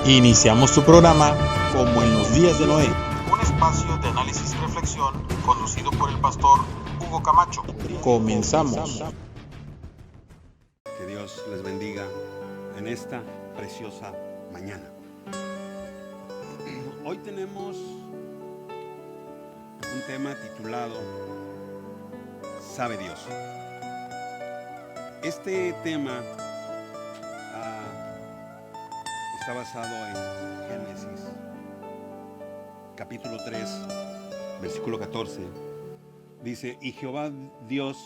Iniciamos tu programa como en los días de Noé, un espacio de análisis y reflexión conducido por el pastor Hugo Camacho. Comenzamos. Que Dios les bendiga en esta preciosa mañana. Hoy tenemos un tema titulado ¿Sabe Dios? Este tema está basado en Génesis, capítulo 3, versículo 14. Dice: y Jehová Dios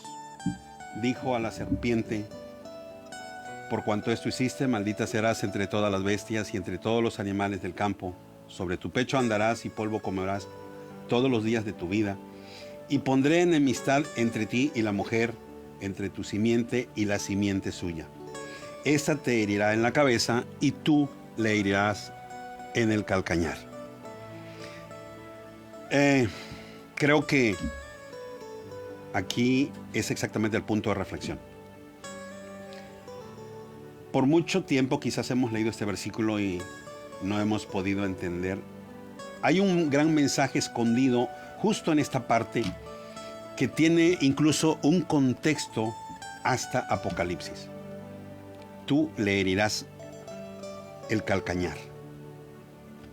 dijo a la serpiente: por cuanto esto hiciste, maldita serás entre todas las bestias y entre todos los animales del campo. Sobre tu pecho andarás y polvo comerás todos los días de tu vida. Y pondré enemistad entre ti y la mujer, entre tu simiente y la simiente suya. Esta te herirá en la cabeza y tú le herirás en el calcañar. Creo que aquí es exactamente el punto de reflexión. Por mucho tiempo quizás hemos leído este versículo y no hemos podido entender. Hay un gran mensaje escondido justo en esta parte que tiene incluso un contexto hasta Apocalipsis. Tú le herirás el calcañar.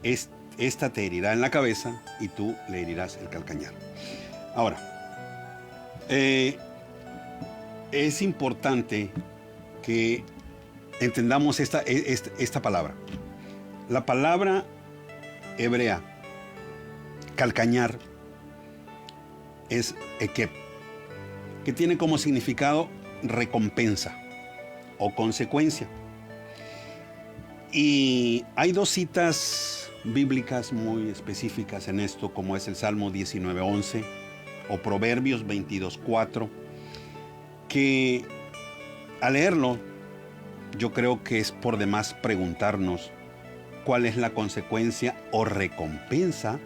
Esta te herirá en la cabeza y tú le herirás el calcañar. Ahora, es importante que entendamos esta palabra. La palabra hebrea, calcañar, es ekeb, que tiene como significado recompensa o consecuencia. Y hay dos citas bíblicas muy específicas en esto, como es el Salmo 19:11 o Proverbios 22:4, que al leerlo yo creo que es por demás preguntarnos cuál es la consecuencia o recompensa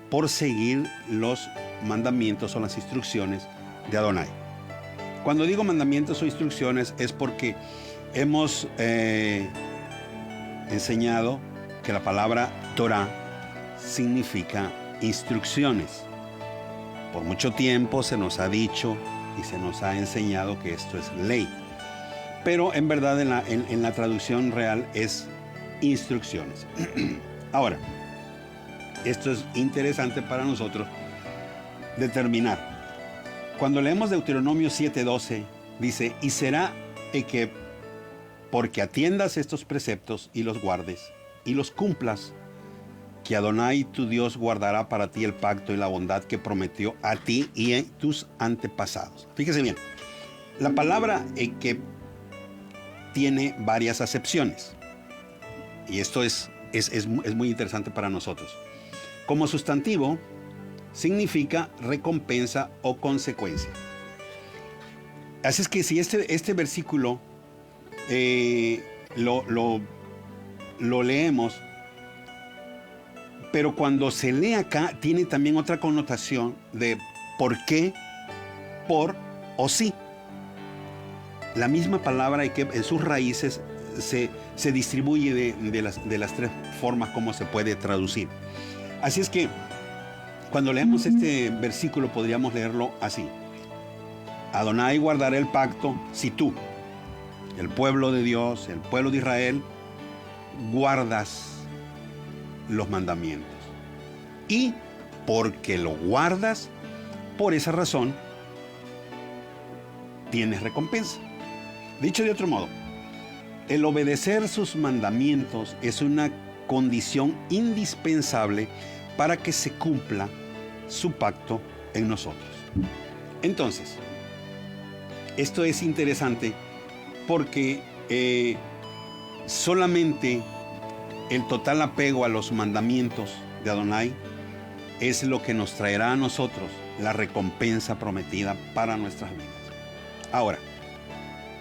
por seguir los mandamientos o las instrucciones de Adonai. Cuando digo mandamientos o instrucciones es porque hemos enseñado que la palabra Torah significa instrucciones. Por mucho tiempo se nos ha dicho y se nos ha enseñado que esto es ley, pero en verdad en la traducción real es instrucciones. Ahora, esto es interesante para nosotros determinar. Cuando leemos Deuteronomio 7:12, dice: y será que porque atiendas estos preceptos y los guardes y los cumplas, que Adonai tu Dios guardará para ti el pacto y la bondad que prometió a ti y a tus antepasados. Fíjese bien, la palabra que tiene varias acepciones. Y esto es muy interesante para nosotros. Como sustantivo, significa recompensa o consecuencia. Así es que si este versículo lo leemos, pero cuando se lee acá, tiene también otra connotación de por qué, por o sí. La misma palabra que en sus raíces se distribuye de las tres formas como se puede traducir. Así es que cuando leemos este versículo podríamos leerlo así: Adonai guardará el pacto si tú, el pueblo de Dios, el pueblo de Israel, guardas los mandamientos. Y porque lo guardas, por esa razón tienes recompensa. Dicho de otro modo, el obedecer sus mandamientos es una condición indispensable para que se cumpla su pacto en nosotros. Entonces, esto es interesante porque solamente el total apego a los mandamientos de Adonai es lo que nos traerá a nosotros la recompensa prometida para nuestras vidas. Ahora,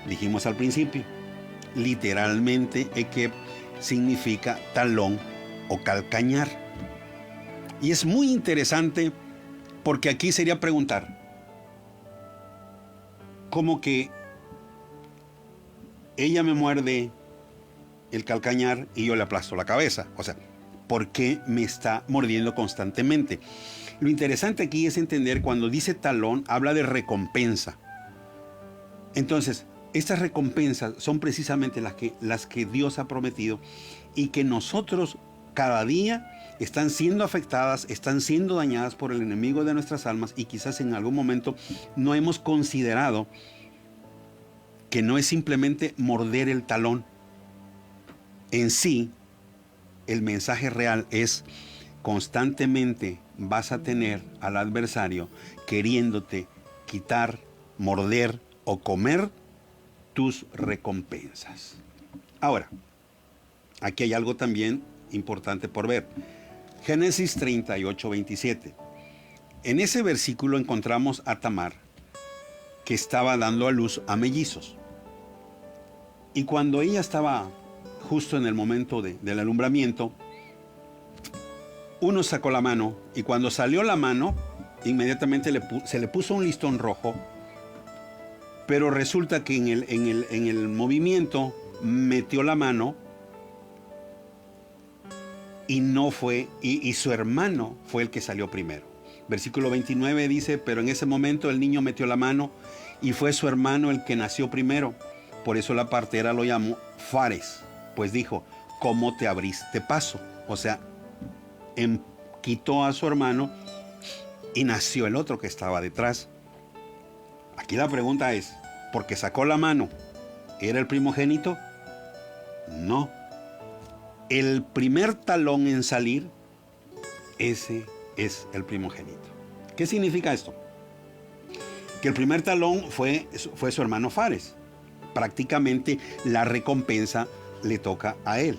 dijimos al principio, literalmente ekeb significa talón o calcañar. Y es muy interesante porque aquí sería preguntar, ¿cómo que ella me muerde el calcañar y yo le aplasto la cabeza. O sea, ¿por qué me está mordiendo constantemente? Lo interesante aquí es entender cuando dice talón, habla de recompensa. Entonces, estas recompensas son precisamente las que Dios ha prometido y que nosotros cada día están siendo afectadas, están siendo dañadas por el enemigo de nuestras almas y quizás en algún momento no hemos considerado que no es simplemente morder el talón. En sí, el mensaje real es constantemente vas a tener al adversario queriéndote quitar, morder o comer tus recompensas. Ahora, aquí hay algo también importante por ver. Génesis 38, 27. En ese versículo encontramos a Tamar, que estaba dando a luz a mellizos. Y cuando ella estaba justo en el momento del alumbramiento, uno sacó la mano y cuando salió la mano, inmediatamente se le puso un listón rojo, pero resulta que en el movimiento metió la mano y no fue, y su hermano fue el que salió primero. Versículo 29 dice, pero en ese momento el niño metió la mano y fue su hermano el que nació primero. Por eso la partera lo llamó Fares, pues dijo, ¿cómo te abriste paso? O sea, quitó a su hermano y nació el otro que estaba detrás. Aquí la pregunta es, ¿porque sacó la mano, era el primogénito? No. El primer talón en salir, ese es el primogénito. ¿Qué significa esto? Que el primer talón fue su hermano Fares. Prácticamente la recompensa le toca a él.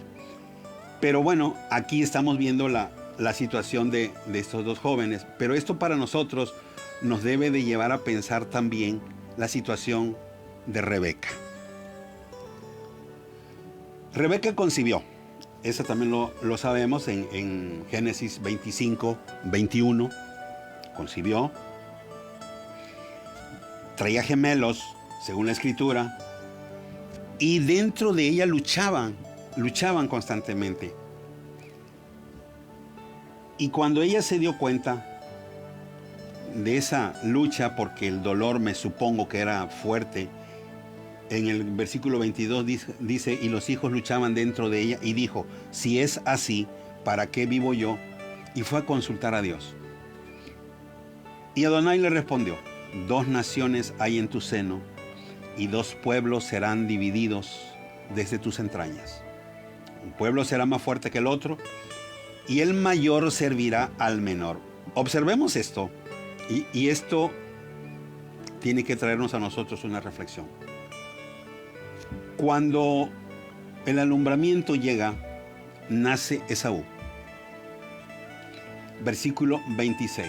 Pero bueno, aquí estamos viendo la situación de estos dos jóvenes. Pero esto para nosotros nos debe de llevar a pensar también la situación de Rebeca. Rebeca concibió. Eso también lo sabemos en Génesis 25, 21. Concibió. Traía gemelos, según la escritura. Y dentro de ella luchaban constantemente. Y cuando ella se dio cuenta de esa lucha, porque el dolor me supongo que era fuerte, en el versículo 22 dice, y los hijos luchaban dentro de ella, y dijo, si es así, ¿para qué vivo yo? Y fue a consultar a Dios. Y Adonai le respondió, 2 naciones hay en tu seno, y 2 pueblos serán divididos desde tus entrañas. Un pueblo será más fuerte que el otro, y el mayor servirá al menor. Observemos esto, y esto tiene que traernos a nosotros una reflexión. Cuando el alumbramiento llega, nace Esaú. Versículo 26.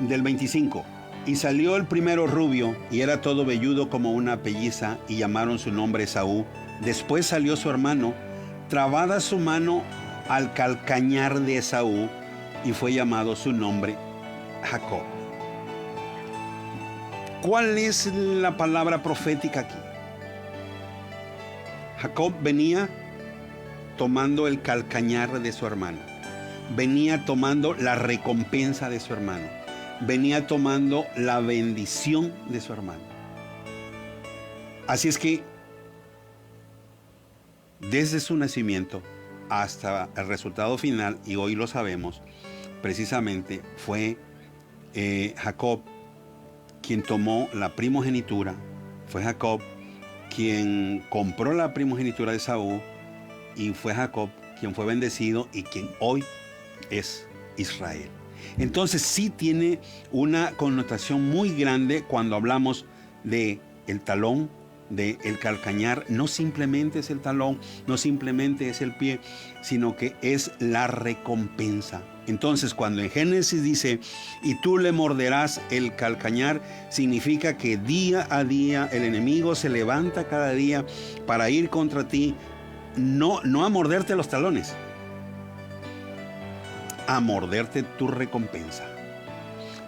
Del 25. Y salió el primero rubio, y era todo velludo como una pelliza, y llamaron su nombre Esaú. Después salió su hermano, trabada su mano al calcañar de Esaú, y fue llamado su nombre Jacob. ¿Cuál es la palabra profética aquí? Jacob venía tomando el calcañar de su hermano, venía tomando la recompensa de su hermano, venía tomando la bendición de su hermano. Así es que desde su nacimiento hasta el resultado final, y hoy lo sabemos, precisamente fue Jacob quien tomó la primogenitura, fue Jacob quien compró la primogenitura de Esaú, y fue Jacob quien fue bendecido y quien hoy es Israel. Entonces sí tiene una connotación muy grande cuando hablamos de el talón, de el calcañar. No simplemente es el talón, no simplemente es el pie, sino que es la recompensa. Entonces cuando en Génesis dice, y tú le morderás el calcañar, significa que día a día el enemigo se levanta cada día para ir contra ti, no a morderte los talones, a morderte tu recompensa,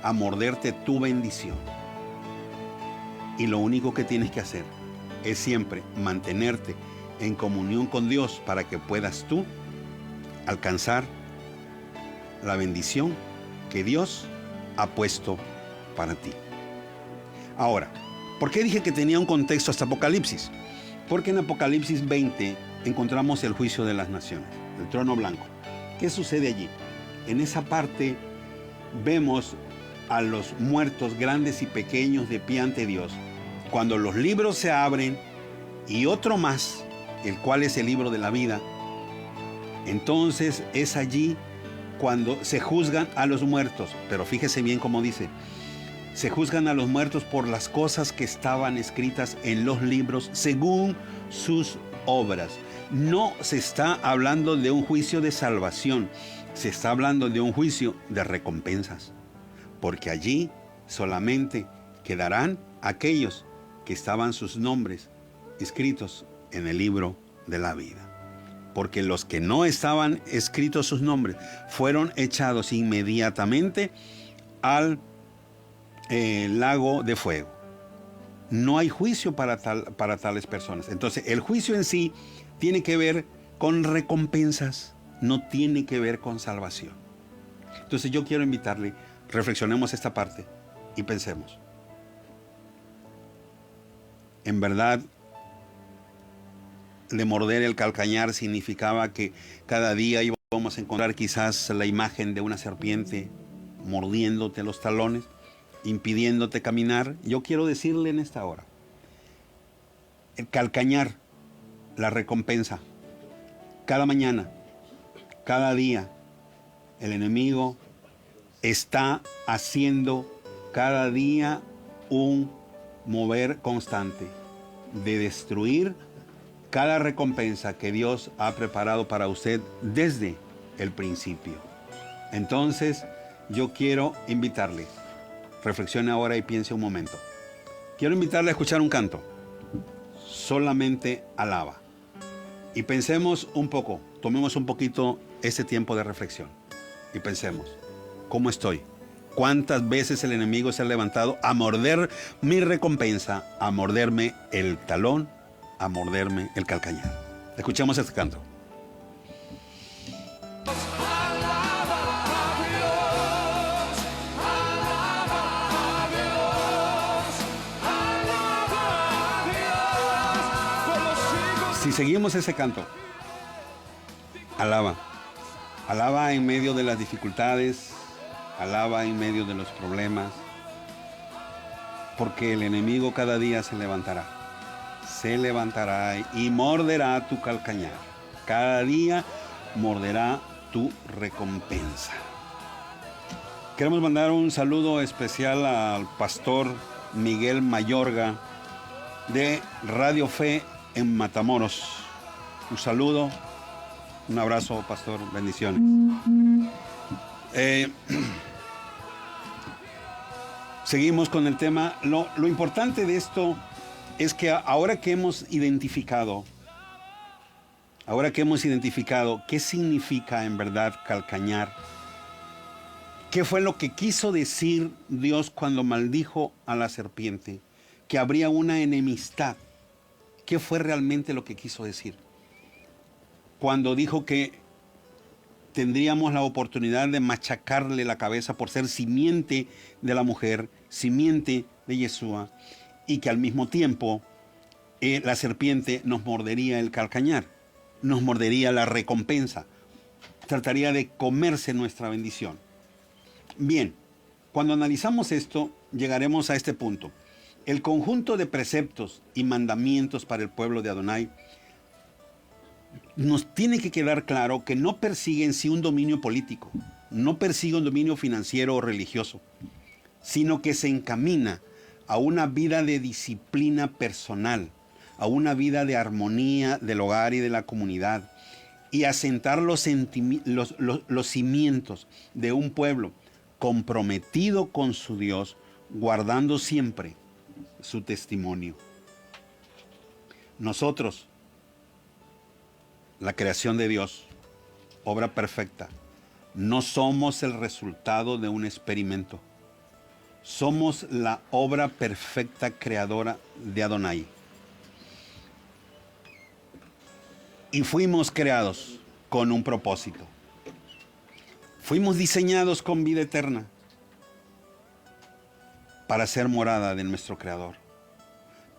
a morderte tu bendición. Y lo único que tienes que hacer es siempre mantenerte en comunión con Dios para que puedas tú alcanzar la bendición que Dios ha puesto para ti. Ahora, ¿por qué dije que tenía un contexto hasta Apocalipsis? Porque en Apocalipsis 20 encontramos el juicio de las naciones, el trono blanco. ¿Qué sucede allí? En esa parte vemos a los muertos grandes y pequeños de pie ante Dios. Cuando los libros se abren y otro más, el cual es el libro de la vida, entonces es allí cuando se juzgan a los muertos. Pero fíjese bien cómo dice: se juzgan a los muertos por las cosas que estaban escritas en los libros según sus obras. No se está hablando de un juicio de salvación, se está hablando de un juicio de recompensas, porque allí solamente quedarán aquellos que estaban sus nombres escritos en el libro de la vida. Porque los que no estaban escritos sus nombres fueron echados inmediatamente al lago de fuego. No hay juicio para tales personas. Entonces, el juicio en sí tiene que ver con recompensas, no tiene que ver con salvación. Entonces, yo quiero invitarle, reflexionemos esta parte y pensemos. En verdad, de morder el calcañar significaba que cada día íbamos a encontrar quizás la imagen de una serpiente mordiéndote los talones, impidiéndote caminar. Yo quiero decirle en esta hora, el calcañar, la recompensa, cada mañana, cada día, el enemigo está haciendo cada día un mover constante de destruir cada recompensa que Dios ha preparado para usted desde el principio. Entonces, yo quiero invitarle, reflexione ahora y piense un momento. Quiero invitarle a escuchar un canto. Solamente alaba. Y pensemos un poco, tomemos un poquito ese tiempo de reflexión. Y pensemos, ¿cómo estoy? ¿Cuántas veces el enemigo se ha levantado a morder mi recompensa, a morderme el talón, a morderme el calcañar? Escuchemos este canto. Si seguimos ese canto, alaba. Alaba en medio de las dificultades, alaba en medio de los problemas, porque el enemigo cada día se levantará y morderá tu calcañar. Cada día morderá tu recompensa. Queremos mandar un saludo especial al pastor Miguel Mayorga de Radio Fe en Matamoros. Un saludo, un abrazo, pastor, bendiciones. Seguimos con el tema. Lo importante de esto es que ahora que hemos identificado qué significa en verdad calcañar, qué fue lo que quiso decir Dios cuando maldijo a la serpiente, que habría una enemistad. ¿Qué fue realmente lo que quiso decir? Cuando dijo que tendríamos la oportunidad de machacarle la cabeza por ser simiente de la mujer, simiente de Yeshua, y que al mismo tiempo la serpiente nos mordería el calcañar, nos mordería la recompensa, trataría de comerse nuestra bendición. Bien, cuando analizamos esto, llegaremos a este punto. El conjunto de preceptos y mandamientos para el pueblo de Adonai nos tiene que quedar claro que no persigue en sí un dominio político, no persigue un dominio financiero o religioso, sino que se encamina a una vida de disciplina personal, a una vida de armonía del hogar y de la comunidad, y asentar los cimientos de un pueblo comprometido con su Dios, guardando siempre su testimonio. Nosotros, la creación de Dios, obra perfecta, no somos el resultado de un experimento. Somos la obra perfecta creadora de Adonai. Y fuimos creados con un propósito. Fuimos diseñados con vida eterna para ser morada de nuestro Creador,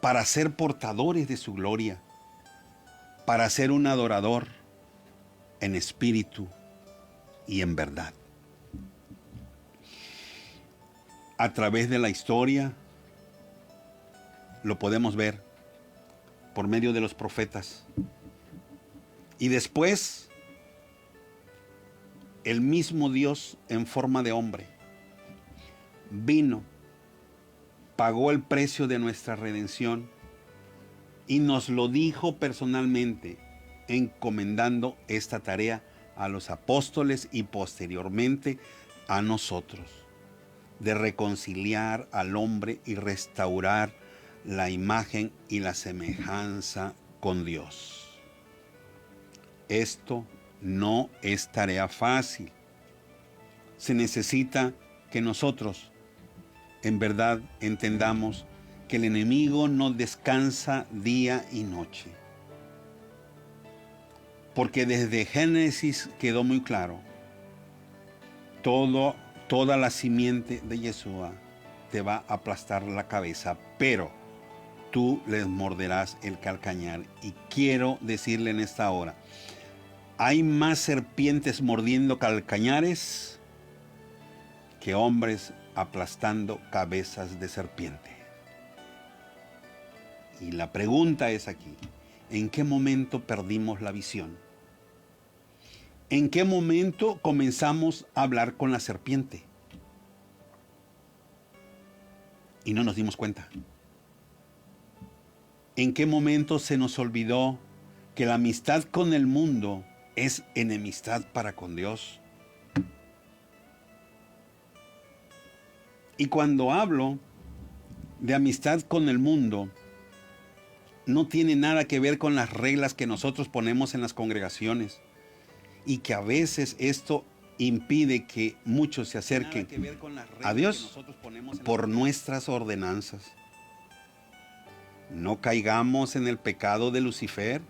para ser portadores de su gloria, para ser un adorador en espíritu y en verdad. A través de la historia lo podemos ver por medio de los profetas. Y después, el mismo Dios en forma de hombre vino, pagó el precio de nuestra redención y nos lo dijo personalmente, encomendando esta tarea a los apóstoles y posteriormente a nosotros, de reconciliar al hombre y restaurar la imagen y la semejanza con Dios. Esto no es tarea fácil. Se necesita que nosotros en verdad entendamos que el enemigo no descansa día y noche. Porque desde Génesis quedó muy claro, toda la simiente de Yeshua te va a aplastar la cabeza, pero tú les morderás el calcañar. Y quiero decirle en esta hora, hay más serpientes mordiendo calcañares que hombres aplastando cabezas de serpiente. Y la pregunta es aquí, ¿en qué momento perdimos la visión? ¿En qué momento comenzamos a hablar con la serpiente? Y no nos dimos cuenta. ¿En qué momento se nos olvidó que la amistad con el mundo es enemistad para con Dios? Y cuando hablo de amistad con el mundo, no tiene nada que ver con las reglas que nosotros ponemos en las congregaciones y que a veces esto impide que muchos se acerquen a Dios por nuestras ordenanzas. No caigamos en el pecado de Lucifer,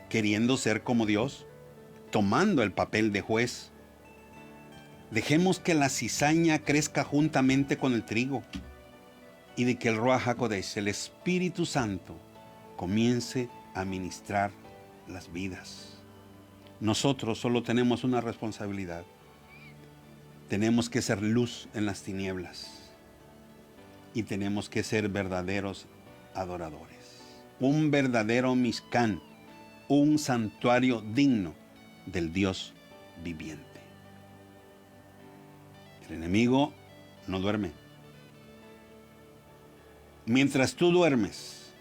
queriendo ser como Dios, tomando el papel de juez. Dejemos que la cizaña crezca juntamente con el trigo y de que el Ruach HaKodesh, el Espíritu Santo, comience a ministrar las vidas. Nosotros solo tenemos una responsabilidad. Tenemos que ser luz en las tinieblas y tenemos que ser verdaderos adoradores. Un verdadero Mishkan, un santuario digno del Dios viviente. El enemigo no duerme. Mientras tú duermes,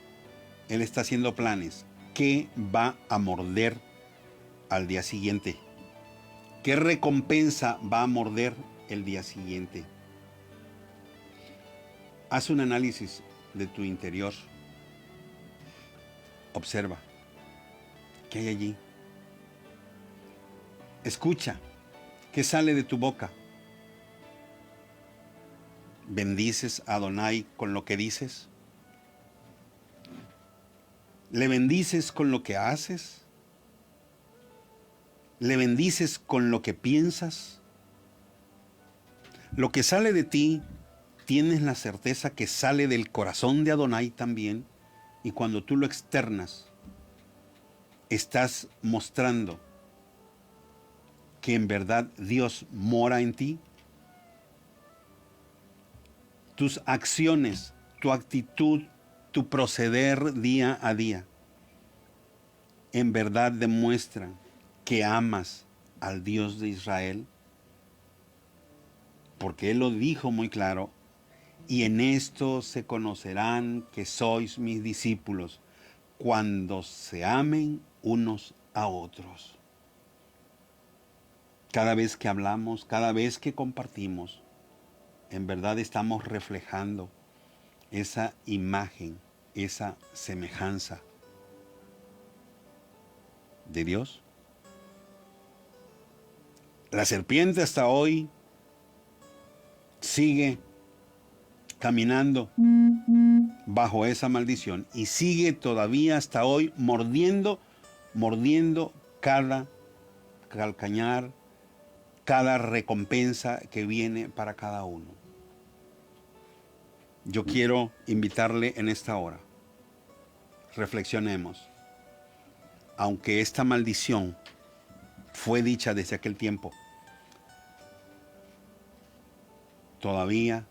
él está haciendo planes. ¿Qué va a morder al día siguiente? ¿Qué recompensa va a morder el día siguiente? Haz un análisis de tu interior. Observa. ¿Qué hay allí? Escucha. ¿Qué sale de tu boca? ¿Bendices a Adonai con lo que dices? ¿Le bendices con lo que haces? ¿Le bendices con lo que piensas? Lo que sale de ti, tienes la certeza que sale del corazón de Adonai también, y cuando tú lo externas, estás mostrando que en verdad Dios mora en ti. Tus acciones, tu actitud, tu proceder día a día, en verdad demuestran que amas al Dios de Israel, porque Él lo dijo muy claro, y en esto se conocerán que sois mis discípulos, cuando se amen unos a otros. Cada vez que hablamos, cada vez que compartimos, en verdad estamos reflejando esa imagen, esa semejanza de Dios. La serpiente hasta hoy sigue caminando bajo esa maldición y sigue todavía hasta hoy mordiendo mordiendo cada calcañar, cada recompensa que viene para cada uno. Yo quiero invitarle en esta hora, reflexionemos. Aunque esta maldición fue dicha desde aquel tiempo, todavía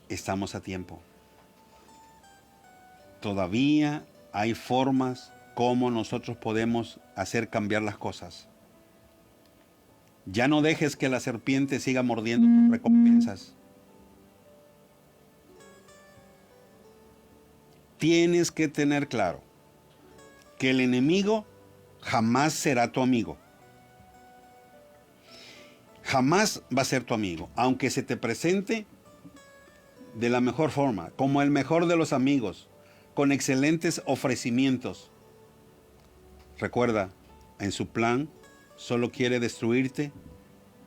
estamos a tiempo. Todavía hay formas como nosotros podemos hacer cambiar las cosas. Ya no dejes que la serpiente siga mordiendo tus recompensas. Tienes que tener claro que el enemigo jamás será tu amigo. Jamás va a ser tu amigo, aunque se te presente de la mejor forma, como el mejor de los amigos, con excelentes ofrecimientos. Recuerda, en su plan solo quiere destruirte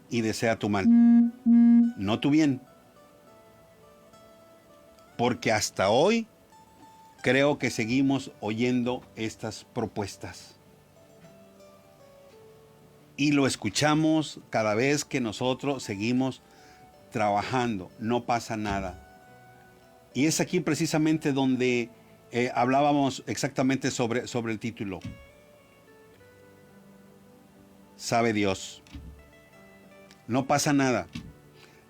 y desea tu mal, no tu bien. Porque hasta hoy creo que seguimos oyendo estas propuestas. Y lo escuchamos cada vez que nosotros seguimos trabajando. No pasa nada. Y es aquí precisamente donde hablábamos exactamente sobre el título. Sabe Dios. No pasa nada.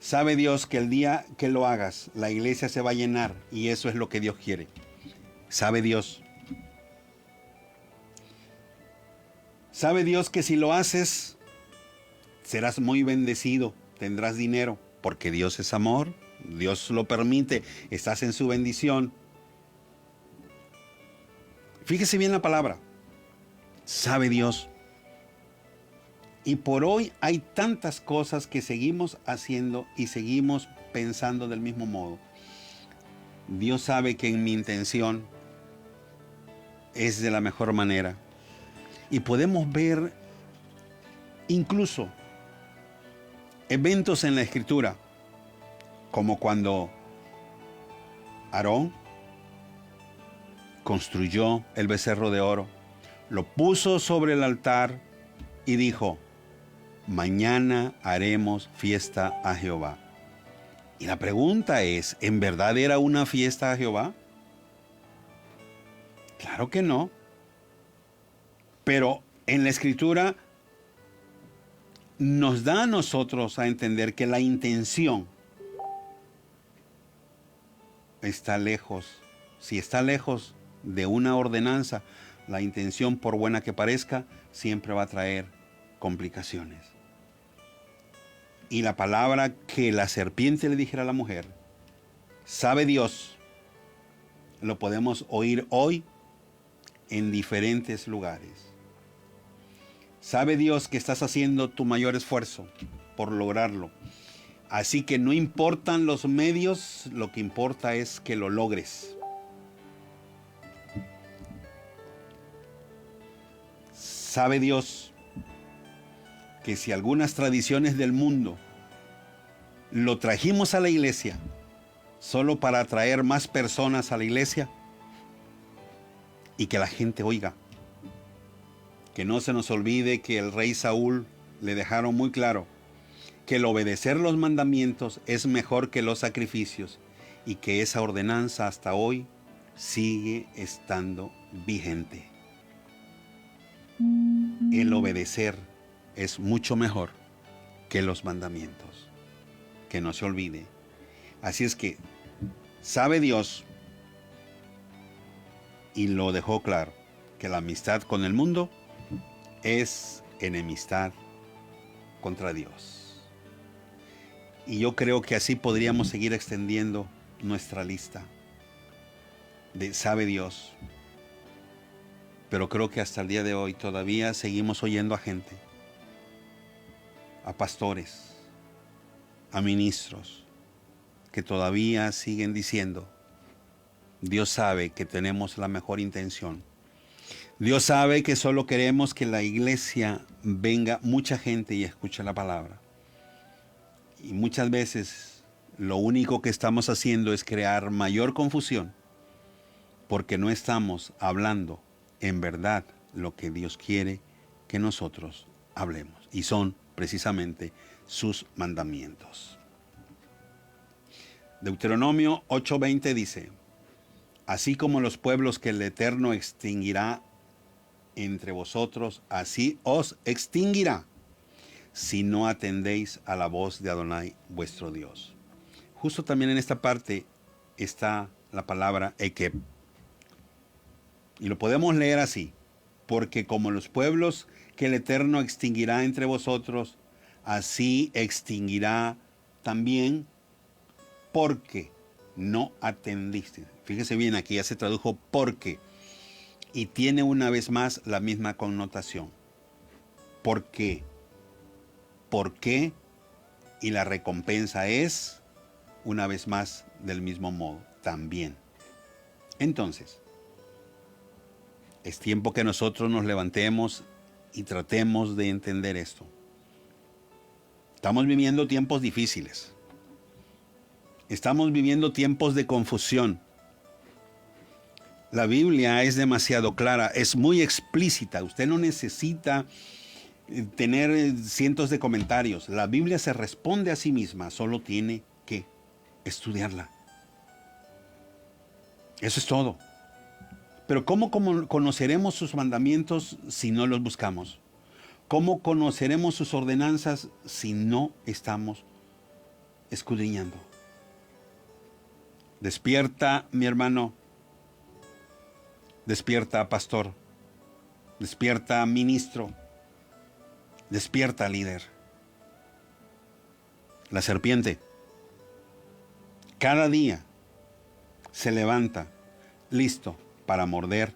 Sabe Dios que el día que lo hagas, la iglesia se va a llenar. Y eso es lo que Dios quiere. Sabe Dios. Sabe Dios que si lo haces, serás muy bendecido, tendrás dinero, porque Dios es amor, Dios lo permite, estás en su bendición. Fíjese bien la palabra. Sabe Dios. Y por hoy hay tantas cosas que seguimos haciendo y seguimos pensando del mismo modo. Dios sabe que en mi intención es de la mejor manera. Y podemos ver incluso eventos en la Escritura, como cuando Aarón construyó el becerro de oro, lo puso sobre el altar y dijo: mañana haremos fiesta a Jehová. Y la pregunta es, ¿en verdad era una fiesta a Jehová? Claro que no. Pero en la Escritura nos da a nosotros a entender que la intención está lejos. Si está lejos de una ordenanza, la intención, por buena que parezca, siempre va a traer complicaciones. Y la palabra que la serpiente le dijera a la mujer, sabe Dios, lo podemos oír hoy en diferentes lugares. Sabe Dios que estás haciendo tu mayor esfuerzo por lograrlo. Así que no importan los medios, lo que importa es que lo logres. Sabe Dios que si algunas tradiciones del mundo lo trajimos a la iglesia solo para atraer más personas a la iglesia y que la gente oiga, que no se nos olvide que el rey Saúl le dejaron muy claro que el obedecer los mandamientos es mejor que los sacrificios y que esa ordenanza hasta hoy sigue estando vigente. El obedecer es mucho mejor que los mandamientos. Que no se olvide. Así es que sabe Dios y lo dejó claro que la amistad con el mundo es enemistad contra Dios. Y yo creo que así podríamos seguir extendiendo nuestra lista de sabe Dios. Pero creo que hasta el día de hoy todavía seguimos oyendo a gente, a pastores, a ministros, que todavía siguen diciendo, Dios sabe que tenemos la mejor intención. Dios sabe que solo queremos que la iglesia venga mucha gente y escuche la palabra. Y muchas veces lo único que estamos haciendo es crear mayor confusión porque no estamos hablando en verdad lo que Dios quiere que nosotros hablemos. Y son precisamente sus mandamientos. Deuteronomio 8:20 dice: así como los pueblos que el Eterno extinguirá entre vosotros, así os extinguirá, si no atendéis a la voz de Adonai vuestro Dios. Justo también en esta parte está la palabra ekeb. Y lo podemos leer así: porque como los pueblos que el Eterno extinguirá entre vosotros, así extinguirá también, porque no atendiste. Fíjese bien, aquí ya se tradujo porque, y tiene una vez más la misma connotación. ¿Por qué? ¿Por qué? Y la recompensa es, una vez más, del mismo modo, también. Entonces, es tiempo que nosotros nos levantemos y tratemos de entender esto. Estamos viviendo tiempos difíciles. Estamos viviendo tiempos de confusión. La Biblia es demasiado clara, es muy explícita. Usted no necesita tener cientos de comentarios. La Biblia se responde a sí misma, solo tiene que estudiarla. Eso es todo. Pero ¿cómo conoceremos sus mandamientos si no los buscamos? ¿Cómo conoceremos sus ordenanzas si no estamos escudriñando? Despierta, mi hermano. Despierta, pastor. Despierta, ministro. Despierta, líder. La serpiente cada día se levanta listo para morder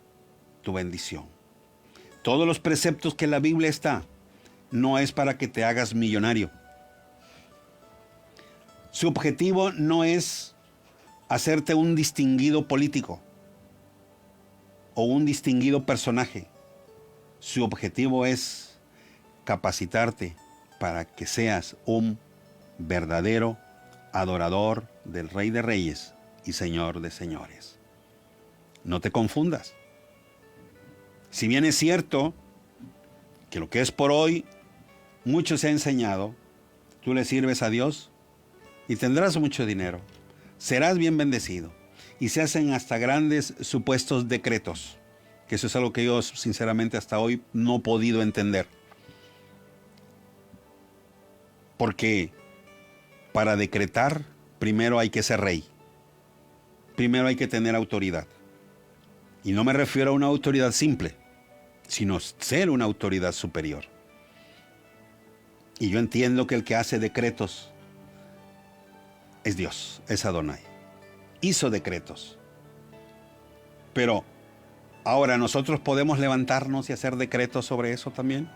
tu bendición. Todos los preceptos que en la Biblia está, no es para que te hagas millonario. Su objetivo no es hacerte un distinguido político o un distinguido personaje. Su objetivo es capacitarte para que seas un verdadero adorador del Rey de Reyes y Señor de Señores. No te confundas. Si bien es cierto que lo que es por hoy, mucho se ha enseñado, tú le sirves a Dios y tendrás mucho dinero, serás bien bendecido, y se hacen hasta grandes supuestos decretos, que eso es algo que yo sinceramente hasta hoy no he podido entender. Porque para decretar, primero hay que ser rey, primero hay que tener autoridad. Y no me refiero a una autoridad simple, sino ser una autoridad superior. Y yo entiendo que el que hace decretos es Dios, es Adonai. Hizo decretos. Pero ahora nosotros podemos levantarnos y hacer decretos sobre eso también.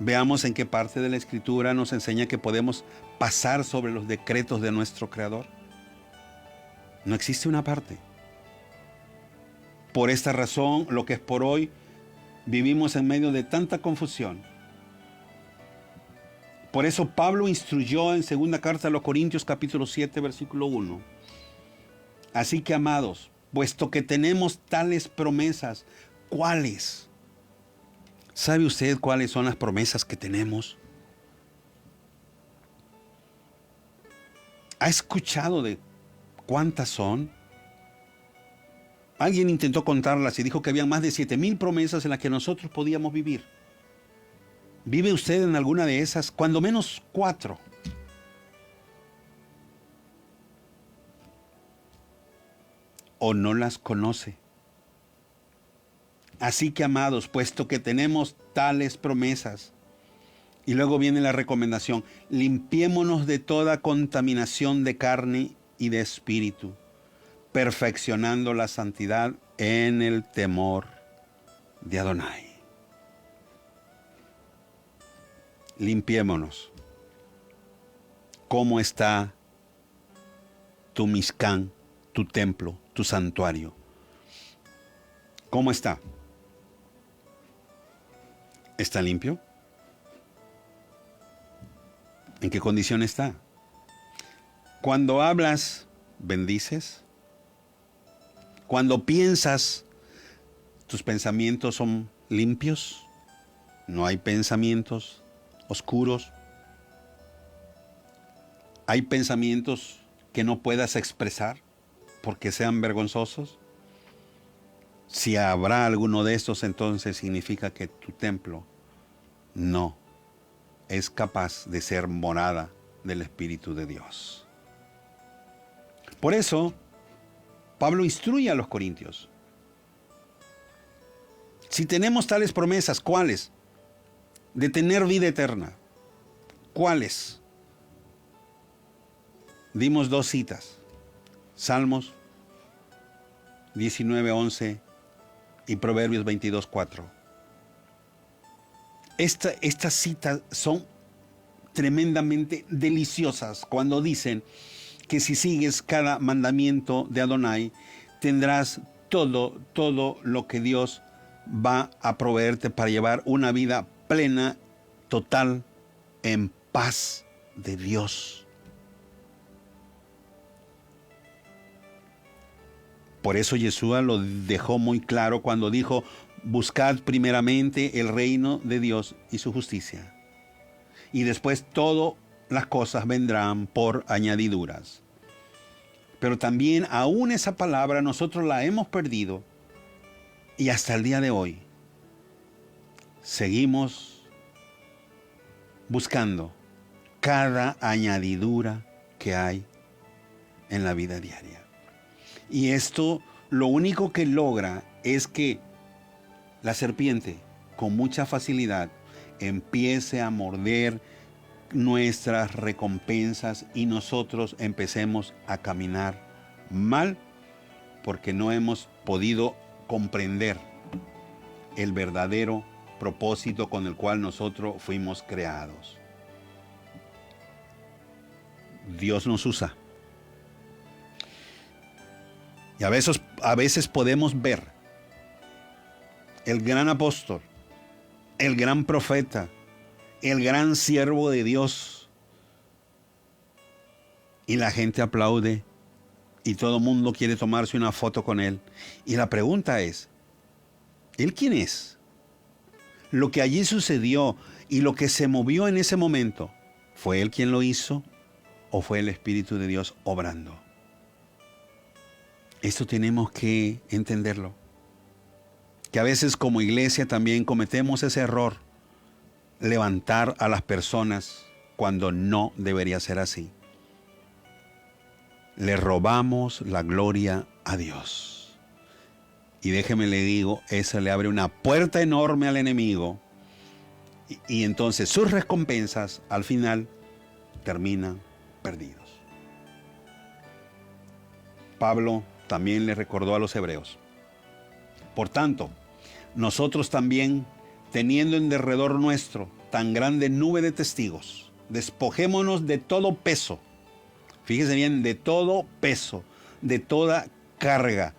Veamos en qué parte de la Escritura nos enseña que podemos pasar sobre los decretos de nuestro Creador. No existe una parte. Por esta razón, lo que es por hoy, vivimos en medio de tanta confusión. Por eso Pablo instruyó en segunda carta a los Corintios capítulo 7, versículo 1. Así que, amados, puesto que tenemos tales promesas, ¿cuáles? ¿Sabe usted cuáles son las promesas que tenemos? ¿Ha escuchado de cuántas son? Alguien intentó contarlas y dijo que había más de 7,000 promesas en las que nosotros podíamos vivir. ¿Vive usted en alguna de esas? Cuando menos 4. ¿O no las conoce? Así que, amados, puesto que tenemos tales promesas, y luego viene la recomendación, limpiémonos de toda contaminación de carne y de espíritu, perfeccionando la santidad en el temor de Adonai. Limpiémonos. ¿Cómo está tu Mishkan, tu templo, tu santuario? ¿Cómo está? ¿Está limpio? ¿En qué condición está? Cuando hablas, ¿bendices? Cuando piensas, tus pensamientos son limpios, no hay pensamientos oscuros, hay pensamientos que no puedas expresar porque sean vergonzosos. Si habrá alguno de estos, entonces significa que tu templo no es capaz de ser morada del Espíritu de Dios. Por eso, Pablo instruye a los corintios. Si tenemos tales promesas, ¿cuáles? De tener vida eterna. ¿Cuáles? Dimos dos citas. Salmos 19:11 y Proverbios 22:4. Estas citas son tremendamente deliciosas cuando dicen que si sigues cada mandamiento de Adonai, tendrás todo lo que Dios va a proveerte para llevar una vida plena, total, en paz de Dios. Por eso Yeshua lo dejó muy claro cuando dijo: buscad primeramente el reino de Dios y su justicia, y después todas las cosas vendrán por añadiduras. Pero también aún esa palabra nosotros la hemos perdido, y hasta el día de hoy seguimos buscando cada añadidura que hay en la vida diaria. Y esto lo único que logra es que la serpiente con mucha facilidad empiece a morder nuestras recompensas y nosotros empecemos a caminar mal porque no hemos podido comprender el verdadero propósito con el cual nosotros fuimos creados. Dios nos usa. Y a veces podemos ver el gran apóstol, el gran profeta, el gran siervo de Dios, y la gente aplaude y todo el mundo quiere tomarse una foto con él. Y la pregunta es, ¿él quién es? Lo que allí sucedió y lo que se movió en ese momento, ¿fue él quien lo hizo o fue el Espíritu de Dios obrando? Esto tenemos que entenderlo. Que a veces como iglesia también cometemos ese error, levantar a las personas cuando no debería ser así. Le robamos la gloria a Dios. Y déjeme le digo, eso le abre una puerta enorme al enemigo. Y entonces sus recompensas al final terminan perdidos. Pablo también le recordó a los hebreos: por tanto, nosotros también, teniendo en derredor nuestro tan grande nube de testigos, despojémonos de todo peso. Fíjese bien, de todo peso, de toda carga,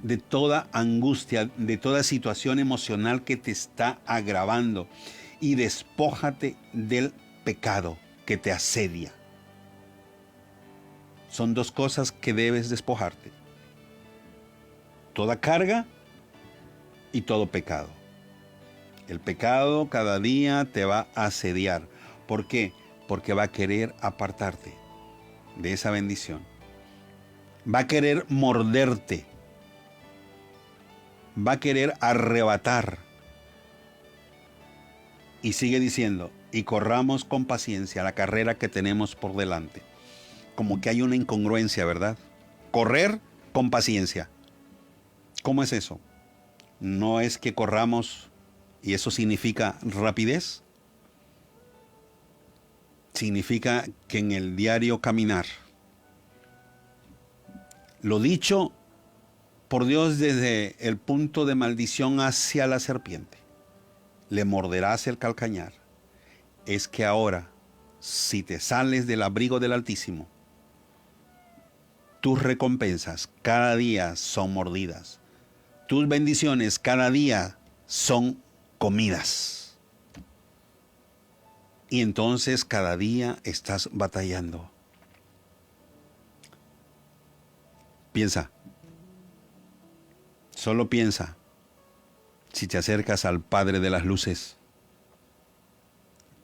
de toda angustia, de toda situación emocional que te está agravando, y despójate del pecado que te asedia. Son dos cosas que debes despojarte: toda carga y todo pecado. El pecado cada día te va a asediar. ¿Por qué? Porque va a querer apartarte de esa bendición. Va a querer morderte. Va a querer arrebatar. Y sigue diciendo: y corramos con paciencia la carrera que tenemos por delante. Como que hay una incongruencia, ¿verdad? Correr con paciencia. ¿Cómo es eso? No es que corramos y eso significa rapidez. Significa que en el diario caminar, lo dicho por Dios desde el punto de maldición hacia la serpiente, le morderás el calcañar, es que ahora, si te sales del abrigo del Altísimo, tus recompensas cada día son mordidas. Tus bendiciones cada día son comidas. Y entonces cada día estás batallando. Piensa, Solo piensa, si te acercas al Padre de las Luces,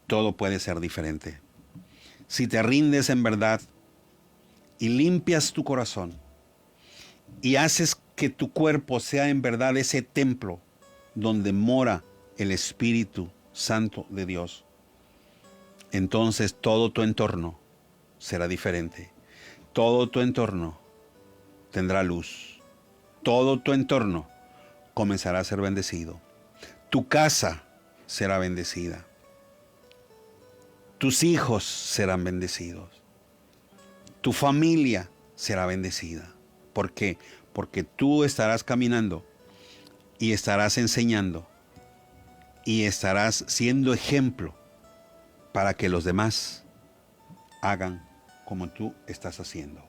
todo puede ser diferente. Si te rindes en verdad y limpias tu corazón y haces que tu cuerpo sea en verdad ese templo donde mora el Espíritu Santo de Dios, entonces todo tu entorno será diferente. Todo tu entorno tendrá luz. Todo tu entorno comenzará a ser bendecido. Tu casa será bendecida. Tus hijos serán bendecidos. Tu familia será bendecida. ¿Por qué? Porque tú estarás caminando y estarás enseñando y estarás siendo ejemplo para que los demás hagan como tú estás haciendo.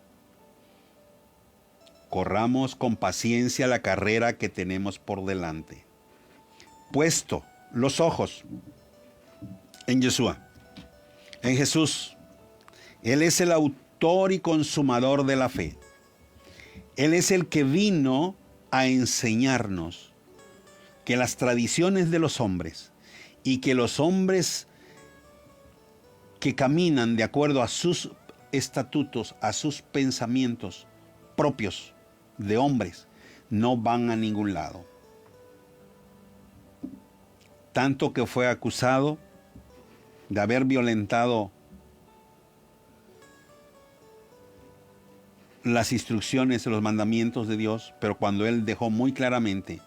Corramos con paciencia la carrera que tenemos por delante. Puesto los ojos en Yeshua, en Jesús. Él es el autor y consumador de la fe. Él es el que vino a enseñarnos que las tradiciones de los hombres y que los hombres que caminan de acuerdo a sus estatutos, a sus pensamientos propios de hombres, no van a ningún lado. Tanto que fue acusado de haber violentado las instrucciones, los mandamientos de Dios, pero cuando él dejó muy claramente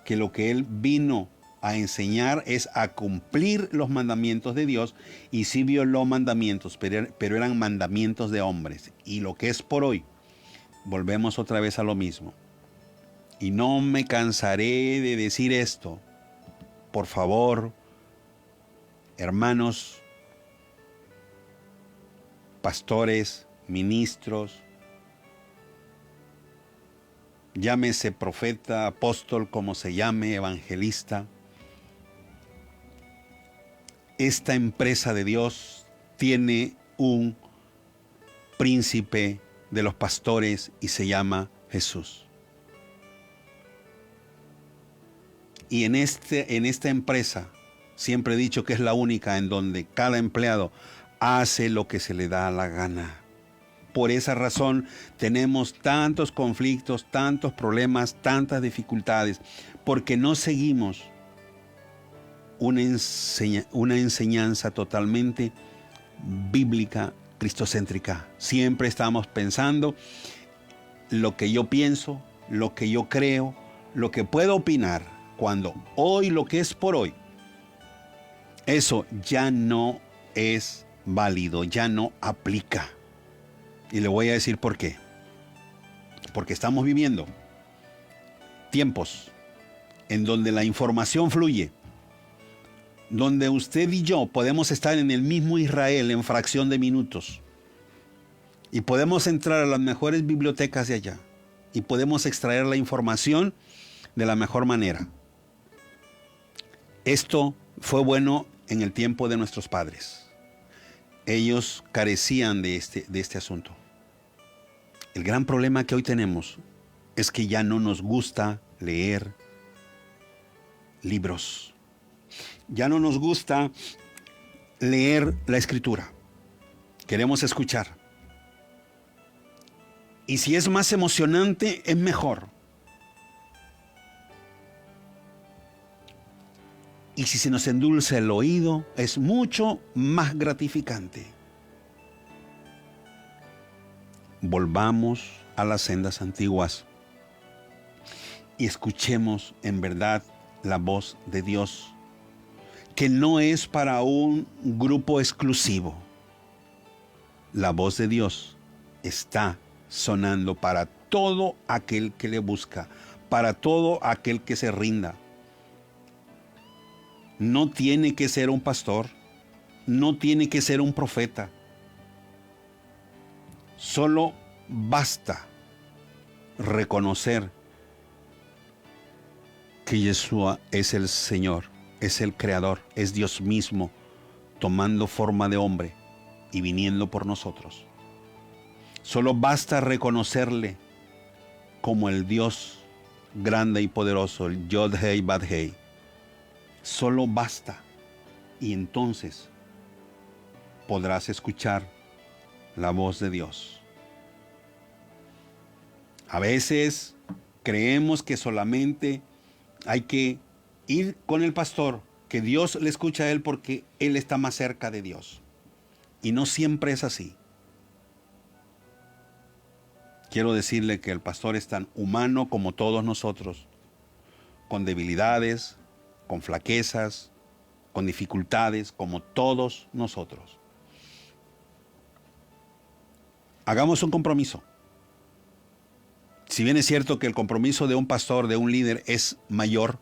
que lo que él vino a enseñar es a cumplir los mandamientos de Dios, y sí violó mandamientos, pero eran mandamientos de hombres. Y lo que es por hoy, volvemos otra vez a lo mismo. Y no me cansaré de decir esto. Por favor, hermanos, pastores, ministros, llámese profeta, apóstol, como se llame, evangelista. Esta empresa de Dios tiene un príncipe de los pastores y se llama Jesús. Y en esta empresa, siempre he dicho que es la única en donde cada empleado hace lo que se le da la gana. Por esa razón tenemos tantos conflictos, tantos problemas, tantas dificultades, porque no seguimos una enseñanza totalmente bíblica, cristocéntrica. Siempre estamos pensando lo que yo pienso, lo que yo creo, lo que puedo opinar, cuando hoy lo que es por hoy, eso ya no es válido, ya no aplica. Y le voy a decir por qué. Porque estamos viviendo tiempos en donde la información fluye, donde usted y yo podemos estar en el mismo Israel en fracción de minutos, y podemos entrar a las mejores bibliotecas de allá, y podemos extraer la información de la mejor manera. Esto fue bueno en el tiempo de nuestros padres. Ellos carecían de este asunto. El gran problema que hoy tenemos es que ya no nos gusta leer libros. Ya no nos gusta leer la Escritura. Queremos escuchar. Y si es más emocionante, es mejor. Y si se nos endulza el oído, es mucho más gratificante. Volvamos a las sendas antiguas y escuchemos en verdad la voz de Dios, que no es para un grupo exclusivo. La voz de Dios está sonando para todo aquel que le busca, para todo aquel que se rinda. No tiene que ser un pastor, no tiene que ser un profeta. Solo basta reconocer que Yeshua es el Señor, es el Creador, es Dios mismo, tomando forma de hombre y viniendo por nosotros. Solo basta reconocerle como el Dios grande y poderoso, el Yod Hei Bad Hei. Solo basta. Y entonces podrás escuchar la voz de Dios. A veces creemos que solamente hay que ir con el pastor, que Dios le escucha a él porque él está más cerca de Dios. Y no siempre es así. Quiero decirle que el pastor es tan humano como todos nosotros, con debilidades, con flaquezas, con dificultades, como todos nosotros. Hagamos un compromiso. Si bien es cierto que el compromiso de un pastor, de un líder, es mayor,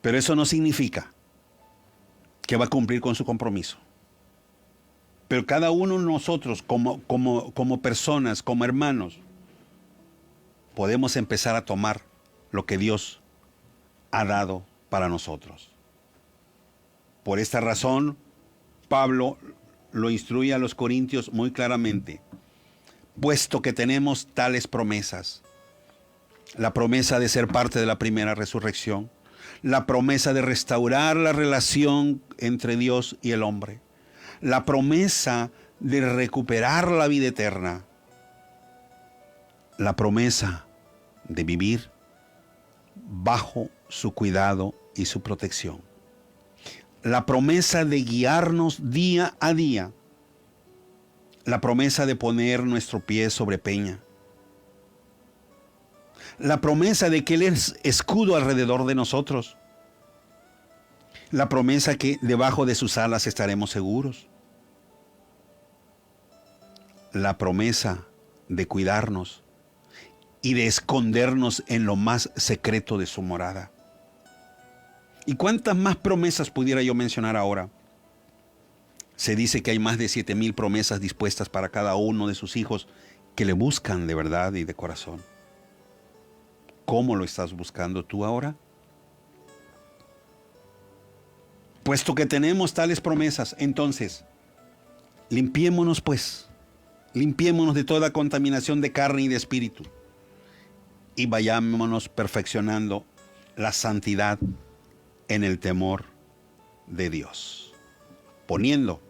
pero eso no significa que va a cumplir con su compromiso. Pero cada uno de nosotros, como personas, como hermanos, podemos empezar a tomar lo que Dios ha dado para nosotros. Por esta razón, Pablo lo instruye a los corintios muy claramente. Puesto que tenemos tales promesas, la promesa de ser parte de la primera resurrección, la promesa de restaurar la relación entre Dios y el hombre, la promesa de recuperar la vida eterna, la promesa de vivir bajo su cuidado y su protección, la promesa de guiarnos día a día, la promesa de poner nuestro pie sobre peña, la promesa de que Él es escudo alrededor de nosotros, la promesa que debajo de sus alas estaremos seguros, la promesa de cuidarnos y de escondernos en lo más secreto de su morada. ¿Y cuántas más promesas pudiera yo mencionar ahora? Se dice que hay más de 7,000 promesas dispuestas para cada uno de sus hijos que le buscan de verdad y de corazón. ¿Cómo lo estás buscando tú ahora? Puesto que tenemos tales promesas, entonces, limpiémonos pues, limpiémonos de toda contaminación de carne y de espíritu y vayámonos perfeccionando la santidad en el temor de Dios, poniendo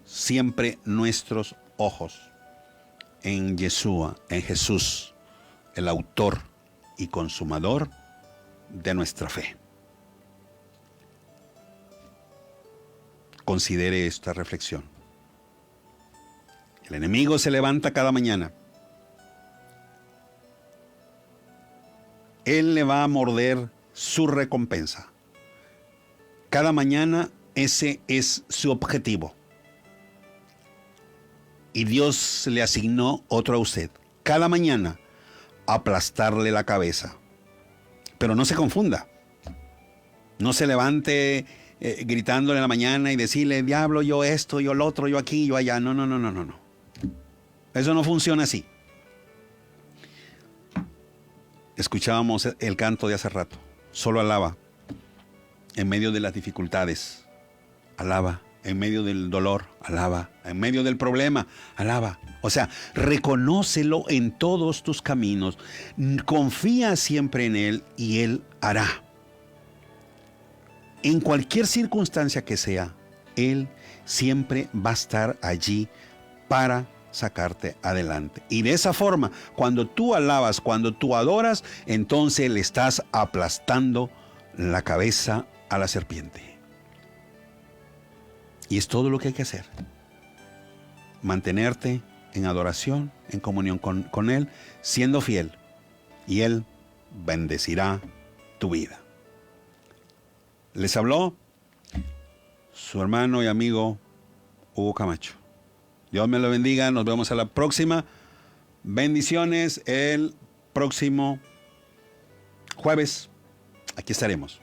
siempre nuestros ojos en Yeshua, en Jesús, el autor y consumador de nuestra fe. Considere esta reflexión. El enemigo se levanta cada mañana. Él le va a morder su recompensa. Cada mañana ese es su objetivo. Y Dios le asignó otro a usted. Cada mañana aplastarle la cabeza. Pero no se confunda. No se levante gritándole en la mañana y decirle, diablo, yo esto, yo lo otro, yo aquí, yo allá. No. Eso no funciona así. Escuchábamos el canto de hace rato. Solo alaba. En medio de las dificultades, alaba. En medio del dolor, alaba. En medio del problema, alaba. O sea, reconócelo en todos tus caminos. Confía siempre en Él y Él hará. En cualquier circunstancia que sea, Él siempre va a estar allí para sacarte adelante. Y de esa forma, cuando tú alabas, cuando tú adoras, entonces le estás aplastando la cabeza a la serpiente. Y es todo lo que hay que hacer. Mantenerte en adoración, en comunión con Él, siendo fiel. Y Él bendecirá tu vida. Les habló su hermano y amigo Hugo Camacho. Dios me lo bendiga. Nos vemos a la próxima. Bendiciones el próximo jueves. Aquí estaremos.